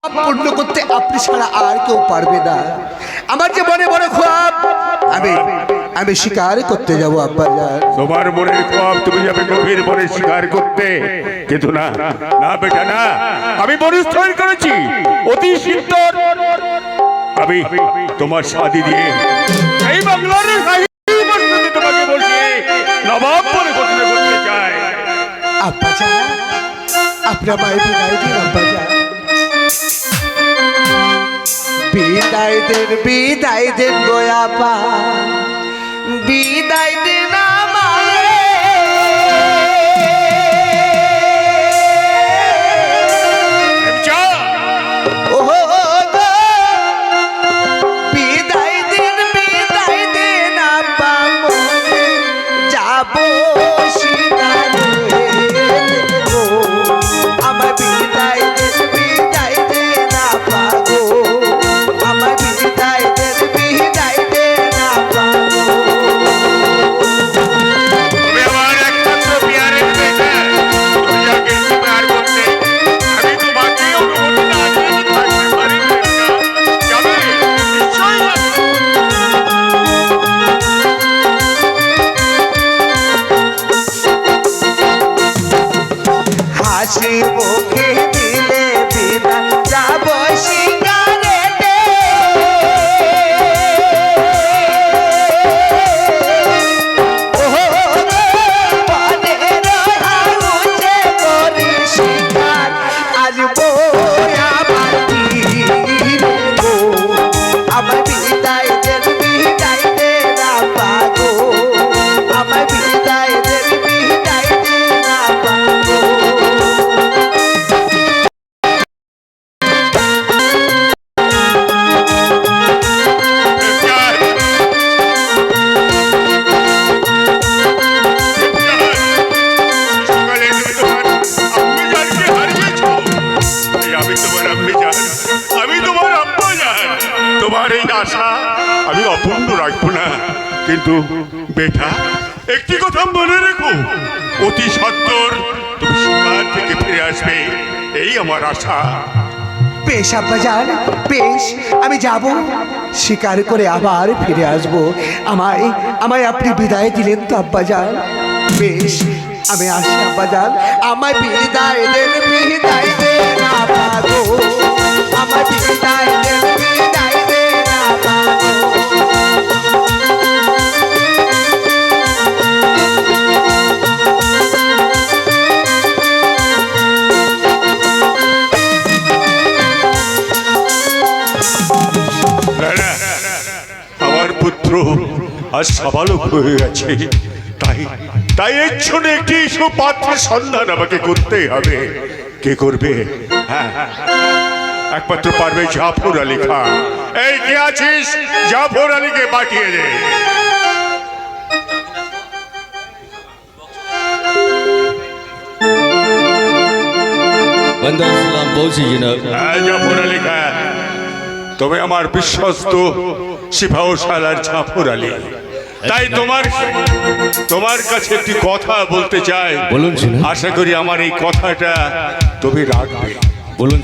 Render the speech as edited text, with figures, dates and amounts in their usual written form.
পূর্ণ করতে আপনি ছাড়া আর কেউ পারবে না। আমার যে মনে বড় খোয়াব, আমি শিকার করতে যাব আব্বাজান। তোমার মনের খোয়াব তুমি যাবে গভীর বনে শিকার করতে, কিন্তু না না বেটা না, আমি পরিস্থির করেছি অতি শীতল আমি তোমার শাদি দিয়ে এই বাংলার তোমাকে বলছি নবাব বলে ঘোষণা করতে চাই। আব্বাজান, আপনার মায়ের বিদায় দিন আব্বাজান। বিদায় দেন গোয়াপা, বিদায় দেন আমারে। ওহো গো, বিদায় দিন আব্বা, মনে যাব শিকারে গো। আমার বিদায় দেন আব্বা গো, আমার বিদায় দেন আব্বা গো। তুমি আমার একমাত্র পিয়ারের বেটা, তুমি যাকে শিকার করতে আমি তোমাকে অনুমতি না দিয়ে থাকতে পারি না। যাবে নিশ্চয়ই যাবে। হাসি মুখে দিলে বিদায় যাব শিকারেতে। ওহো গো, পানের হাউসে করি শিকার, আসবো আমার তীরে গো। আমার বিদায় দেন আব্বা গো, আমার বিদায় দেন আব্বা গো। তোমার এই আশা আমি অপূর্ণ রাখবো না, কিন্তু বেটা একটি কথা মনে রেখো, অতি সত্বর তুমি শিকার থেকে ফিরে আসবে, এই আমার আশা। বেশ আব্বাজান, বেশ, আমি যাব, শিকার করে আবার ফিরে আসব। আমায় আপনি বিদায় দিলেন তো আব্বাজান? বেশ, আমি আসি আব্বাজান। আমায় বিদায় দেন আব্বা গো, আমায় বিদায় দেন আব্বা গো। আমার পুত্র আজ সাবালক হয়ে গেছে, তাই এর জন্য একটি সুপাত্রের সন্ধান আমাকে করতেই হবে। কে করবে? হ্যাঁ, একমাত্র পারবে জাফর আলী খান। এই কে আছিস? জাফর আলীকে পাঠিয়ে দে। জাফর আলী খান, তুমি আমার বিশ্বস্ত সিপাহশালার জাফর আলী, তাই তোমার কাছে একটি কথা বলতে চাই। বলুন। আশা করি আমার এই কথাটা তুমি রাখবে। বলুন।